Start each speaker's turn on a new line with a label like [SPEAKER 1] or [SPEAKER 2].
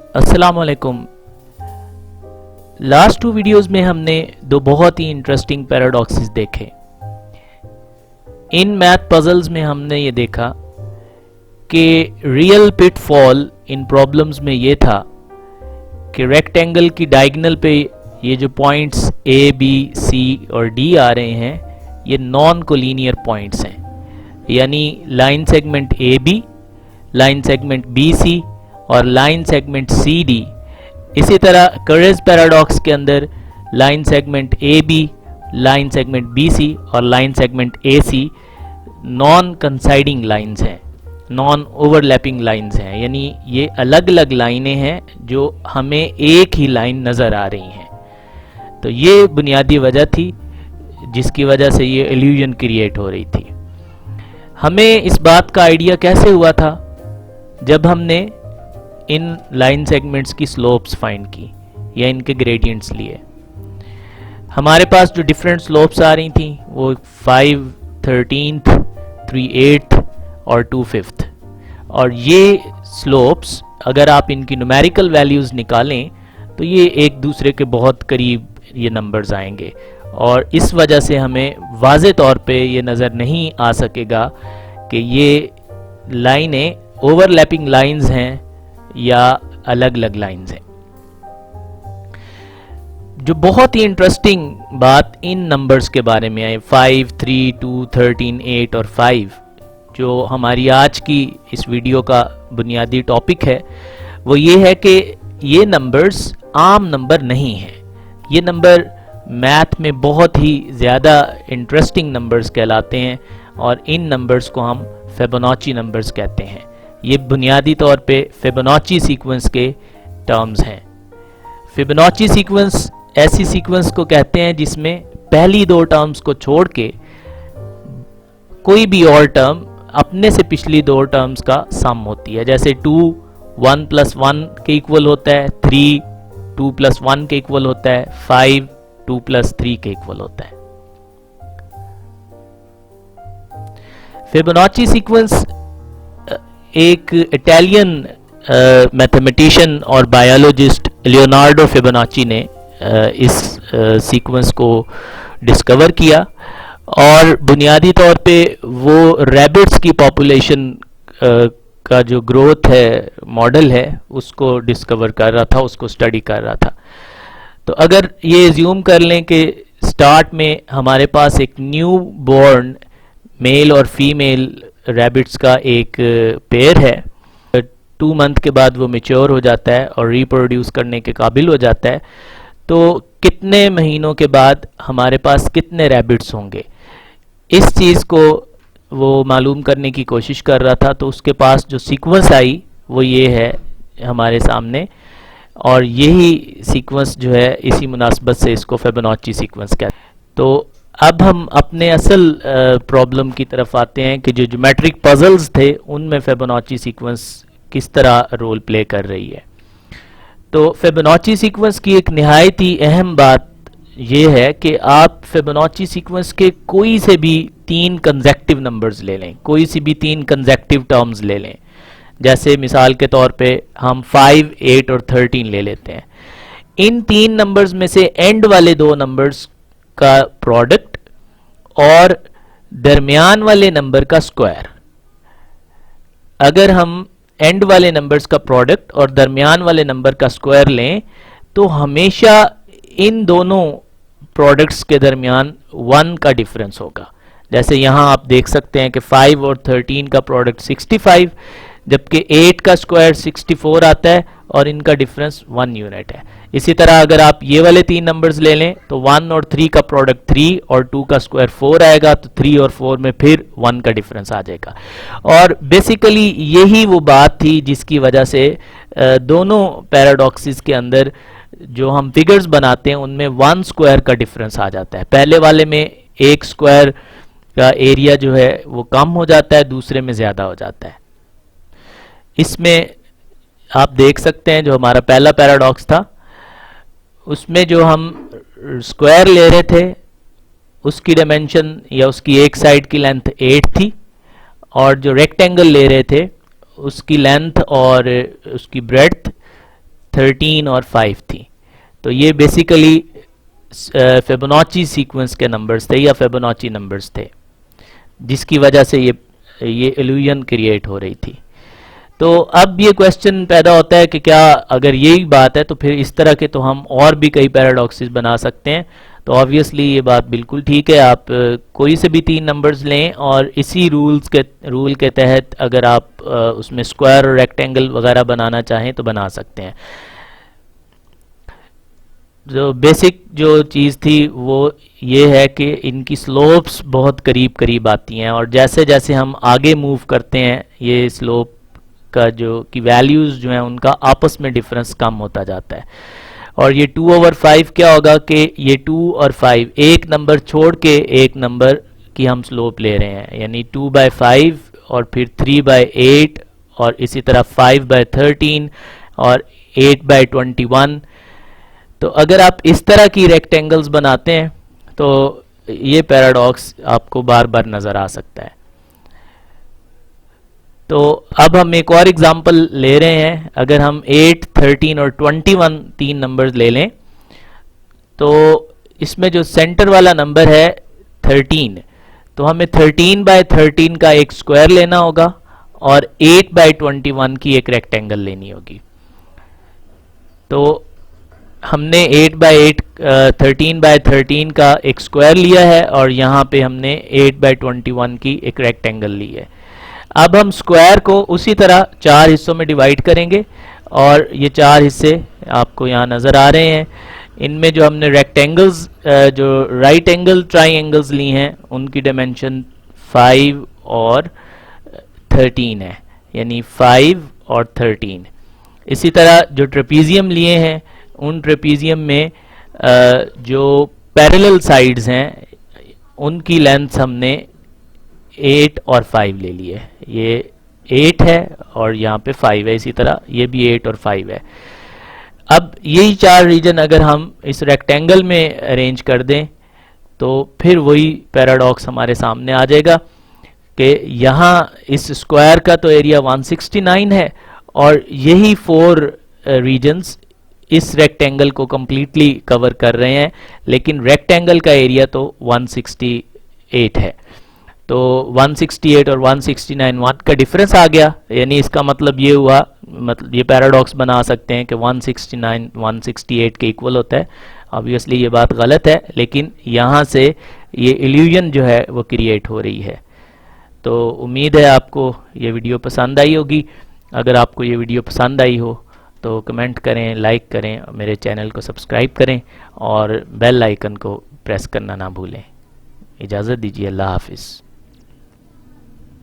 [SPEAKER 1] अस्सलामुअलैकुम। Last 2 videos में हमने 2 बहुत ही इंटरेस्टिंग पैराडॉक्सेस देखे। इन मैथ पजल्स में हमने ये देखा कि रियल पिटफॉल इन प्रॉब्लम्स में ये था कि रेक्टेंगल की डायगोनल पे ये जो पॉइंट्स ए बी सी और डी आ रहे हैं ये नॉन कोलिनियर पॉइंट्स हैं, यानी line segment A B, line segment B C और लाइन सेगमेंट सी डी। इसी तरह करेज पैराडॉक्स के अंदर line segment A B, line segment B C और line segment A C non coinciding lines हैं, non overlapping lines हैं, यानी ये अलग अलग लाइनें हैं जो हमें एक ही लाइन नज़र आ रही हैं। तो ये बुनियादी वजह थी जिसकी वजह से ये इल्यूजन क्रिएट हो रही थी। हमें इस बात का आइडिया कैसे हुआ था? जब हमने इन लाइन सेगमेंट्स की स्लोप्स फाइंड की या इनके ग्रेडियंट्स लिए। हमारे पास जो डिफरेंट स्लोप्स आ रही थी वो 5, 13th, 3/8 और 2/5, और ये स्लोप्स अगर आप इनकी न्यूमेरिकल वैल्यूज़ निकालें तो ये एक दूसरे के बहुत करीब ये नंबर्स आएंगे, और इस वजह से हमें वाज़े तौर पे ये नज़र नहीं आ सकेगा कि ये लाइनें ओवरलैपिंग लाइंस हैं या अलग अलग लाइंस हैं। जो बहुत ही इंटरेस्टिंग बात इन नंबर्स के बारे में आई, 5, 3, 2, 13, 8 और 5, जो हमारी आज की इस वीडियो का बुनियादी टॉपिक है, वो ये है कि ये नंबर्स आम नंबर नहीं हैं। ये नंबर मैथ में बहुत ही ज़्यादा इंटरेस्टिंग नंबर्स कहलाते हैं और इन नंबर्स को हम फिबोनाची नंबर्स कहते हैं। ये बुनियादी तौर पे फिबोनाची सीक्वेंस के टर्म्स हैं। फिबोनाची सीक्वेंस ऐसी सीक्वेंस को कहते हैं जिसमें पहली 2 टर्म्स को छोड़ के कोई भी और टर्म अपने से पिछली 2 टर्म्स का सम होती है। जैसे 2 1 + 1 के इक्वल होता है, 3 2 + 1 के इक्वल होता है, 5 2 + 3 के इक्वल होता है। फिबोनाची सीक्वेंस एक इटालियन मैथमेटिशियन और बायोलॉजिस्ट लियोनार्डो फिबोनाची ने इस सीक्वेंस को डिस्कवर किया, और बुनियादी तौर पे वो रैबिट्स की पॉपुलेशन का जो ग्रोथ है मॉडल है उसको डिस्कवर कर रहा था, उसको स्टडी कर रहा था। तो अगर ये एज्यूम कर लें कि स्टार्ट में हमारे पास एक न्यू बॉर्न मेल और फीमेल रैबिट्स का एक पेयर है, 2 मंथ के बाद वो मैच्योर हो जाता है और रिप्रोड्यूस करने के काबिल हो जाता है, तो कितने महीनों के बाद हमारे पास कितने रैबिट्स होंगे, इस चीज़ को वो मालूम करने की कोशिश कर रहा था। तो उसके पास जो सीक्वेंस आई वो ये है हमारे सामने, और यही सीक्वेंस जो है इसी मुनासबत से इसको फिबोनाची सीक्वेंस कहते हैं। तो अब हम अपने असल प्रॉब्लम की तरफ आते हैं कि जो ज्योमेट्रिक पजल्स थे उनमें फिबोनाची सीक्वेंस किस तरह रोल प्ले कर रही है। तो फिबोनाची सीक्वेंस की एक नहायत ही अहम बात यह है कि आप फिबोनाची सीक्वेंस के कोई से भी 3 कंसेक्टिव नंबर्स ले लें, कोई सी भी 3 कंसेक्टिव टर्म्स ले लें। जैसे मिसाल के तौर पे हम 5, 8 और 13 ले लेते हैं। इन 3 नंबर्स में से एंड वाले 2 नंबर्स का प्रोडक्ट और दरमियान वाले नंबर का स्क्वायर, अगर हम एंड वाले नंबर्स का प्रोडक्ट और दरमियान वाले नंबर का स्क्वायर लें तो हमेशा इन दोनों प्रोडक्ट्स के दरमियान 1 का डिफरेंस होगा। जैसे यहाँ आप देख सकते हैं कि 5 और 13 का प्रोडक्ट 65, जबकि 8 का स्क्वायर 64 आता है और इनका डिफरेंस 1 यूनिट है। इसी तरह अगर आप ये वाले 3 नंबर्स ले लें तो 1 और 3 का प्रोडक्ट 3 और 2 का स्क्वायर 4 आएगा, तो 3 और 4 में फिर 1 का डिफरेंस आ जाएगा। और बेसिकली यही वो बात थी जिसकी वजह से दोनों पैराडॉक्सिस के अंदर जो हम फिगर्स बनाते हैं उनमें 1 स्क्वायर का डिफरेंस आ जाता है। पहले वाले में एक स्क्वायर का एरिया जो है वो कम हो जाता है, दूसरे में ज़्यादा हो जाता है। इसमें आप देख सकते हैं जो हमारा पहला पैराडॉक्स था उसमें जो हम स्क्वायर ले रहे थे उसकी डायमेंशन या उसकी एक साइड की लेंथ 8 थी, और जो रेक्टेंगल ले रहे थे उसकी लेंथ और उसकी ब्रेड्थ 13 और 5 थी। तो ये बेसिकली फिबोनाची सीक्वेंस के नंबर्स थे या फिबोनाची नंबर्स थे, जिसकी वजह से ये इल्यूजन क्रिएट हो रही थी। तो अब ये क्वेश्चन पैदा होता है कि क्या अगर यही बात है तो फिर इस तरह के तो हम और भी कई पैराडॉक्सेस बना सकते हैं। तो ऑब्वियसली ये बात बिल्कुल ठीक है, आप कोई से भी 3 नंबर्स लें और इसी रूल के तहत अगर आप उसमें स्क्वायर और रेक्टेंगल वगैरह बनाना चाहें तो बना सकते हैं। जो बेसिक जो चीज़ थी वो ये है कि इनकी स्लोप्स बहुत करीब करीब आती हैं, और जैसे जैसे हम आगे मूव करते हैं ये स्लोप का जो की वैल्यूज़ जो हैं उनका आपस में डिफरेंस कम होता जाता है। और ये 2/5 क्या होगा कि ये 2 और 5 एक नंबर छोड़ के एक नंबर की हम स्लोप ले रहे हैं, यानी 2/5 और फिर 3/8 और इसी तरह 5/13 और 8/21। तो अगर आप इस तरह की रेक्टेंगल्स बनाते हैं तो ये पैराडॉक्स आपको बार बार नज़र आ सकता है। तो अब हम एक और एग्जांपल ले रहे हैं। अगर हम 8, 13 और 21 तीन नंबर्स ले लें तो इसमें जो सेंटर वाला नंबर है 13, तो हमें 13/13 का एक स्क्वायर लेना होगा और 8/21 की एक रेक्टेंगल लेनी होगी। तो हमने 8/8 13/13 का एक स्क्वायर लिया है और यहाँ पे हमने 8/21 की एक रेक्टेंगल ली है। अब हम स्क्वायर को उसी तरह 4 हिस्सों में डिवाइड करेंगे और ये 4 हिस्से आपको यहाँ नज़र आ रहे हैं। इनमें जो हमने रेक्टेंगल्स जो राइट एंगल ट्राइंगल्स ली हैं उनकी डायमेंशन 5 और 13 है, यानी 5 और 13। इसी तरह जो ट्रेपीजियम लिए हैं उन ट्रेपीजियम में जो पैरेलल साइड्स हैं उनकी लेंथ हमने 8 और 5 ले लिए। ये 8 है और यहाँ पे 5 है, इसी तरह ये भी 8 और 5 है। अब यही 4 रीजन अगर हम इस रेक्टेंगल में अरेंज कर दें तो फिर वही पैराडॉक्स हमारे सामने आ जाएगा कि यहाँ इस स्क्वायर का तो एरिया 169 है और यही 4 रीजन्स इस रेक्टेंगल को कंप्लीटली कवर कर रहे हैं, लेकिन रेक्टेंगल का एरिया तो 168 है। तो 168 और 169 1 का डिफरेंस आ गया, यानी इसका मतलब ये हुआ, मतलब ये पैराडॉक्स बना सकते हैं कि 169 168 के इक्वल होता है। ऑब्वियसली ये बात गलत है, लेकिन यहाँ से ये इल्यूजन जो है वो क्रिएट हो रही है। तो उम्मीद है आपको ये वीडियो पसंद आई होगी। अगर आपको ये वीडियो पसंद आई हो तो कमेंट करें, लाइक करें, मेरे चैनल को सब्सक्राइब करें और बेल आइकन को प्रेस करना ना भूलें। इजाज़त दीजिए, अल्लाह हाफिज़।